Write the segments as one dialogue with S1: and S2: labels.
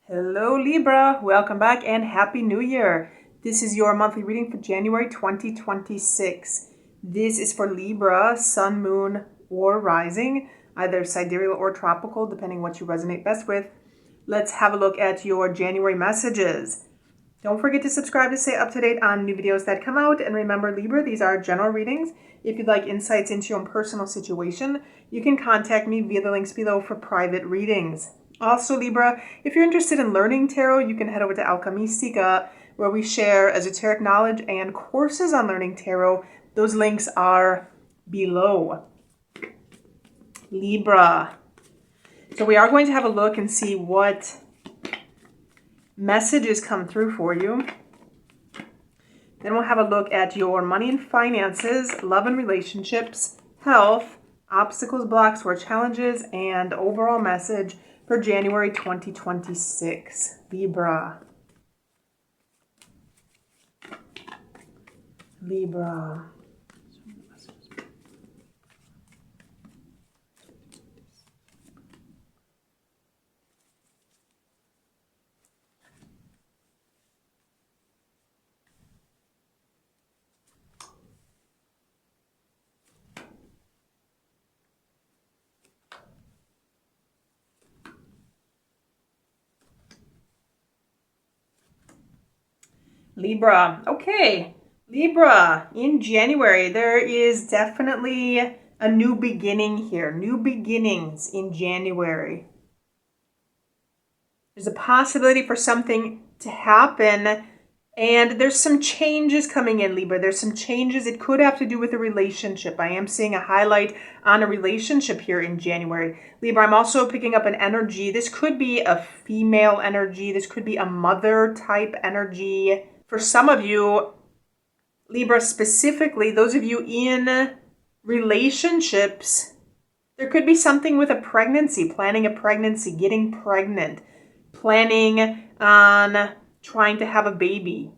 S1: Hello Libra, welcome back and Happy New Year. This is your monthly reading for January 2026. This is for Libra, Sun, Moon, or Rising, either sidereal or tropical, depending what you resonate best with. Let's have a look at your January messages. Don't forget to subscribe to stay up to date on new videos that come out. And remember, Libra, these are general readings. If you'd like insights into your own personal situation, you can contact me via the links below for private readings. Also, Libra, if you're interested in learning tarot, you can head over to Alkemystica, where we share esoteric knowledge and courses on learning tarot. Those links are below. Libra. So we are going to have a look and see what messages come through for you. Then we'll have a look at your money and finances, love and relationships, health, obstacles, blocks, or challenges, and overall message for January 2026. Libra. Libra. Libra. Okay. Libra, in January, there is definitely a new beginning here. New beginnings in January. There's a possibility for something to happen, and there's some changes coming in, Libra. There's some changes. It could have to do with a relationship. I am seeing a highlight on a relationship here in January. Libra, I'm also picking up an energy. This could be a female energy. This could be a mother type energy. For some of you, Libra specifically, those of you in relationships, there could be something with a pregnancy, planning a pregnancy, getting pregnant, planning on trying to have a baby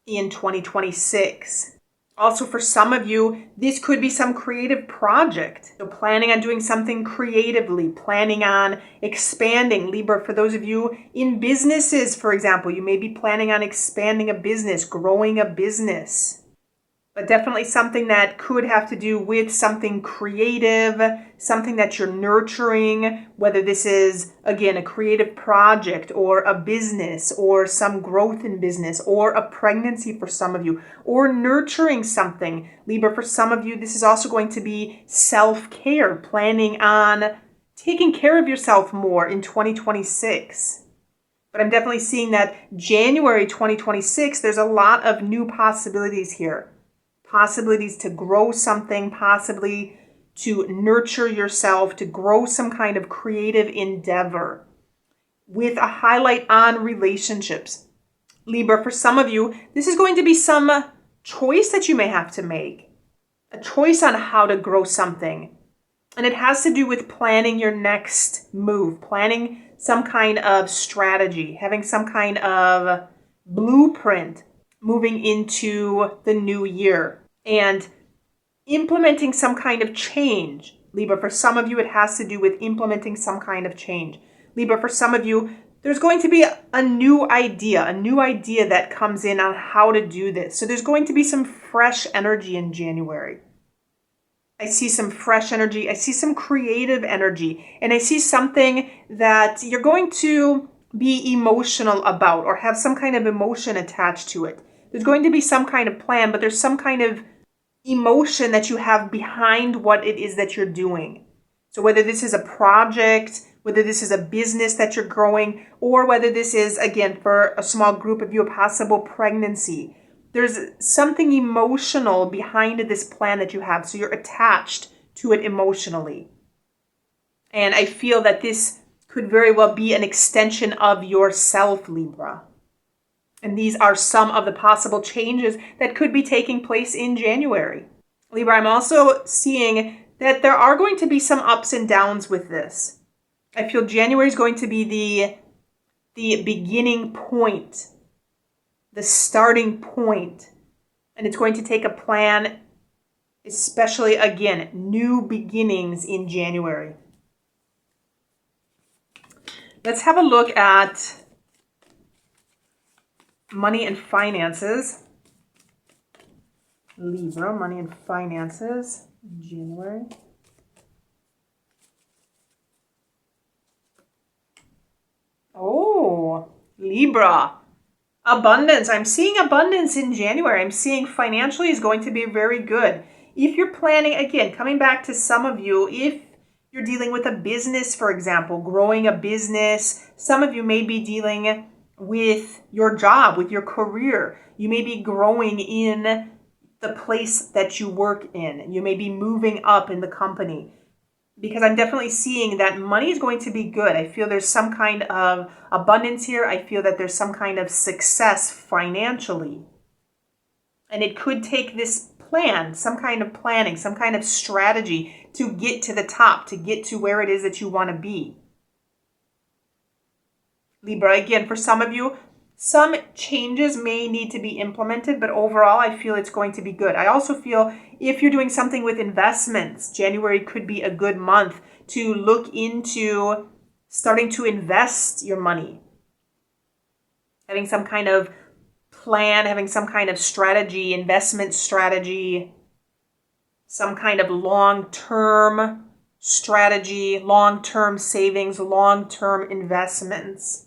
S1: in 2026. Also, for some of you, this could be some creative project. So planning on doing something creatively, planning on expanding. Libra, for those of you in businesses, for example, you may be planning on expanding a business, growing a business. But definitely something that could have to do with something creative, something that you're nurturing, whether this is, again, a creative project or a business or some growth in business or a pregnancy for some of you, or nurturing something. Libra, for some of you, this is also going to be self-care, planning on taking care of yourself more in 2026. But I'm definitely seeing that January 2026, there's a lot of new possibilities here. Possibilities to grow something, possibly to nurture yourself, to grow some kind of creative endeavor, with a highlight on relationships. Libra, for some of you, this is going to be some choice that you may have to make, a choice on how to grow something. And it has to do with planning your next move, planning some kind of strategy, having some kind of blueprint moving into the new year. And implementing some kind of change. Libra, for some of you, it has to do with implementing some kind of change. Libra, for some of you, there's going to be a new idea that comes in on how to do this. So there's going to be some fresh energy in January. I see some fresh energy. I see some creative energy. And I see something that you're going to be emotional about or have some kind of emotion attached to it. There's going to be some kind of plan, but there's some kind of emotion that you have behind what it is that you're doing. So whether this is a project, whether this is a business that you're growing, or whether this is, again, for a small group of you, a possible pregnancy, there's something emotional behind this plan that you have. So you're attached to it emotionally. And I feel that this could very well be an extension of yourself, Libra. And these are some of the possible changes that could be taking place in January. Libra, I'm also seeing that there are going to be some ups and downs with this. I feel January is going to be the beginning point, the starting point. And it's going to take a plan, especially, again, new beginnings in January. Let's have a look at money and finances. Libra, money and finances in January. Oh, Libra. Abundance. I'm seeing abundance in January. I'm seeing financially is going to be very good. If you're planning, again, coming back to some of you, if you're dealing with a business, for example, growing a business, some of you may be dealing with your job, with your career. You may be growing in the place that you work in. You may be moving up in the company. Because I'm definitely seeing that money is going to be good. I feel there's some kind of abundance here. I feel that there's some kind of success financially. And it could take this plan, some kind of planning, some kind of strategy to get to the top, to get to where it is that you want to be. Libra, again, for some of you, some changes may need to be implemented, but overall, I feel it's going to be good. I also feel if you're doing something with investments, January could be a good month to look into starting to invest your money. Having some kind of plan, having some kind of strategy, investment strategy, some kind of long-term strategy, long-term savings, long-term investments.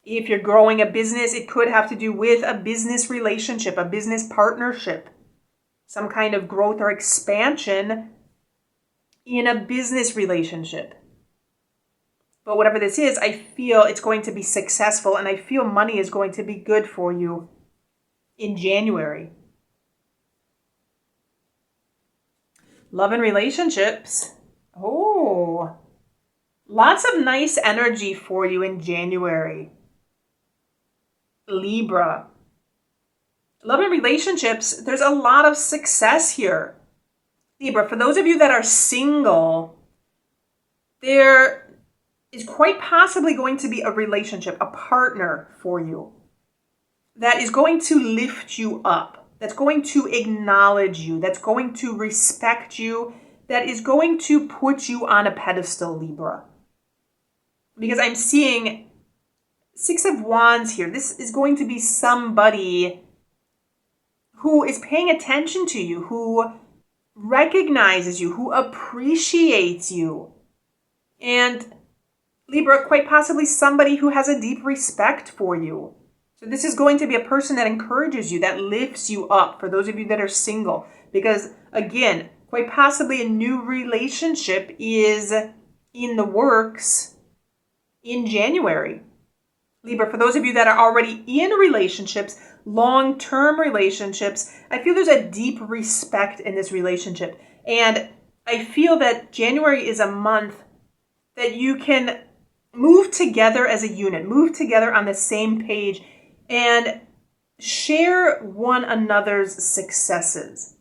S1: If you're growing a business, it could have to do with a business relationship, a business partnership, some kind of growth or expansion in a business relationship. But whatever this is, I feel it's going to be successful, and I feel money is going to be good for you in January. Love and relationships. Oh, lots of nice energy for you in January. Libra. Love and relationships, there's a lot of success here. Libra, for those of you that are single, there is quite possibly going to be a relationship, a partner for you that is going to lift you up, that's going to acknowledge you, that's going to respect you, that is going to put you on a pedestal, Libra. Because I'm seeing Six of Wands here. This is going to be somebody who is paying attention to you, who recognizes you, who appreciates you. And Libra, quite possibly somebody who has a deep respect for you. So this is going to be a person that encourages you, that lifts you up, for those of you that are single. Because again, quite possibly a new relationship is in the works in January. Libra, for those of you that are already in relationships, long-term relationships, I feel there's a deep respect in this relationship. And I feel that January is a month that you can move together as a unit, move together on the same page, and share one another's successes.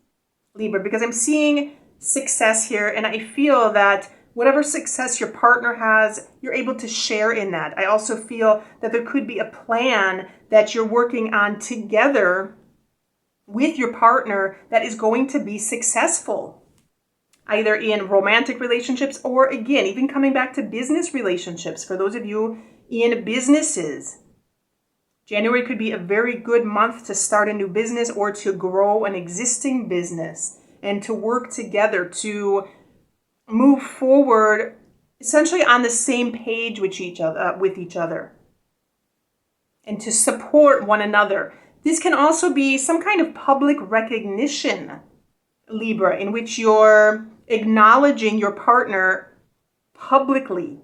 S1: Libra, because I'm seeing success here, and I feel that whatever success your partner has, you're able to share in that. I also feel that there could be a plan that you're working on together with your partner that is going to be successful, either in romantic relationships or, again, even coming back to business relationships. For those of you in businesses, January could be a very good month to start a new business or to grow an existing business and to work together to move forward essentially on the same page with each other and to support one another. This can also be some kind of public recognition, Libra, in which you're acknowledging your partner publicly,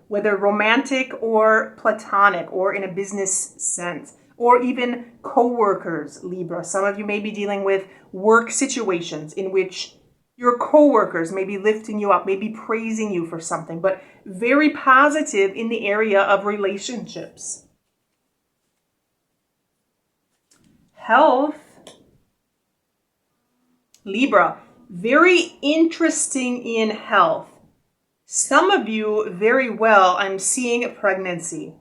S1: whether romantic or platonic or in a business sense, or even co-workers, Libra. Some of you may be dealing with work situations in which your co-workers may be lifting you up, may be praising you for something, but very positive in the area of relationships. Health. Libra, very interesting in health. Some of you, very well, I'm seeing a pregnancy.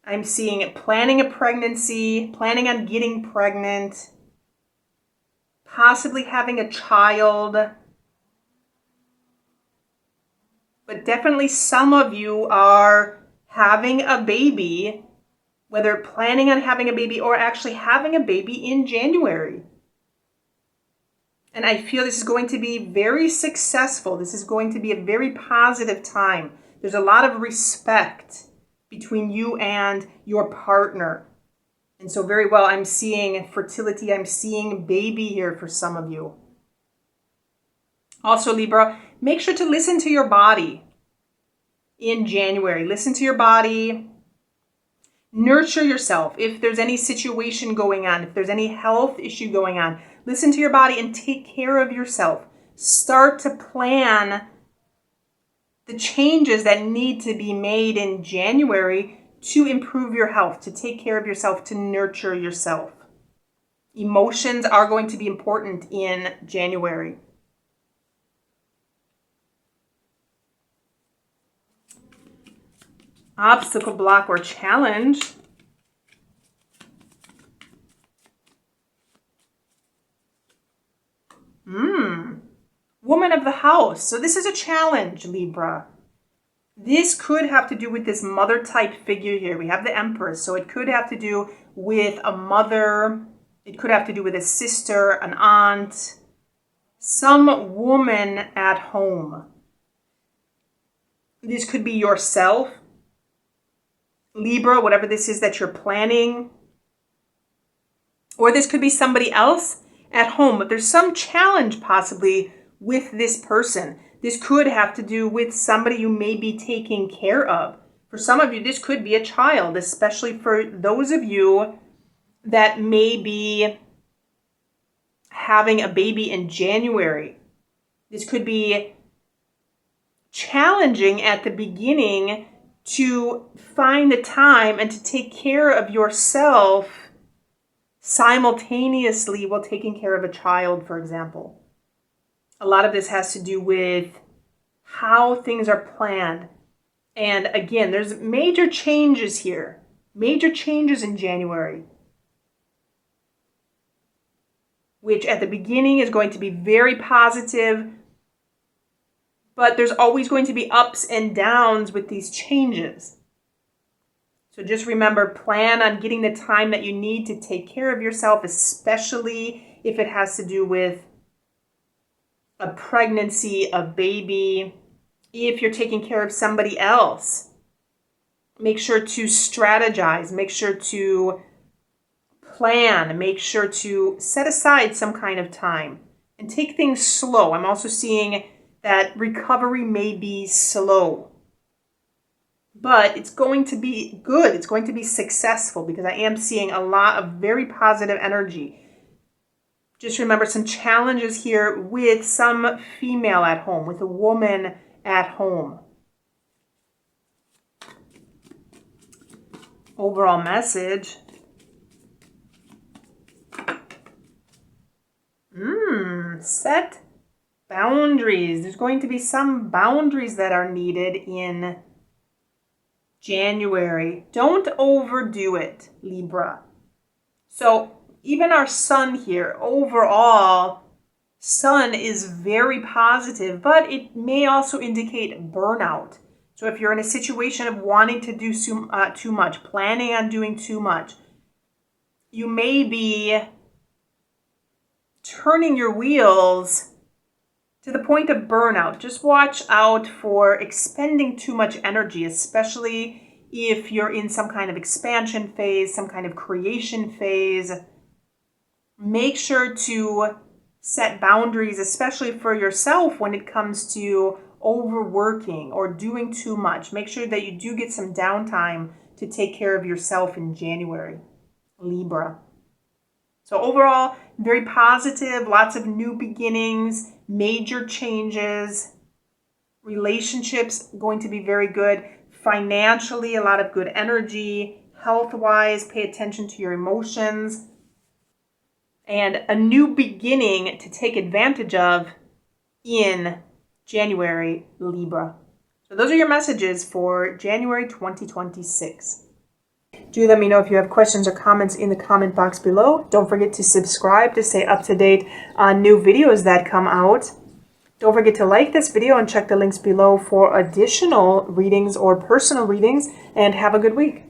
S1: I'm seeing planning a pregnancy, planning on getting pregnant, possibly having a child. But definitely some of you are having a baby whether planning on having a baby or actually having a baby in January. And I feel this is going to be very successful. This is going to be a very positive time. There's a lot of respect between you and your partner. And so very well, I'm seeing fertility. I'm seeing baby here for some of you. Also, Libra, make sure to listen to your body in January. Listen to your body. Nurture yourself. If there's any situation going on, if there's any health issue going on, listen to your body and take care of yourself. Start to plan the changes that need to be made in January to improve your health, to take care of yourself, to nurture yourself. Emotions are going to be important in January. Obstacle, block, or challenge. Woman of the house. So this is a challenge, Libra. This could have to do with this mother type figure here. We have the Empress. So it could have to do with a mother. It could have to do with a sister, an aunt, some woman at home. This could be yourself, Libra, whatever this is that you're planning. Or this could be somebody else at home. But there's some challenge possibly with this person. This could have to do with somebody you may be taking care of. For some of you, this could be a child, especially for those of you that may be having a baby in January. This could be challenging at the beginning to find the time and to take care of yourself simultaneously while taking care of a child, for example. A lot of this has to do with how things are planned. And again, there's major changes here. Major changes in January. Which at the beginning is going to be very positive. But there's always going to be ups and downs with these changes. So just remember, plan on getting the time that you need to take care of yourself, especially if it has to do with a pregnancy, a baby. If you're taking care of somebody else, make sure to strategize, make sure to plan, make sure to set aside some kind of time and take things slow. I'm also seeing that recovery may be slow, but it's going to be good. It's going to be successful because I am seeing a lot of very positive energy. Just remember some challenges here with some female at home, with a woman at home. Overall message. Set boundaries. There's going to be some boundaries that are needed in January. Don't overdo it, Libra. So even our sun here, overall, sun is very positive, but it may also indicate burnout. So if you're in a situation of wanting to do too much, planning on doing too much, you may be turning your wheels to the point of burnout. Just watch out for expending too much energy, especially if you're in some kind of expansion phase, some kind of creation phase. Make sure to set boundaries, especially for yourself when it comes to overworking or doing too much. Make sure that you do get some downtime to take care of yourself in January, Libra. So overall, very positive, lots of new beginnings, major changes, relationships going to be very good, financially, a lot of good energy, health-wise, pay attention to your emotions, and a new beginning to take advantage of in January, Libra. So those are your messages for January 2026. Do let me know if you have questions or comments in the comment box below. Don't forget to subscribe to stay up to date on new videos that come out. Don't forget to like this video and check the links below for additional readings or personal readings, and have a good week.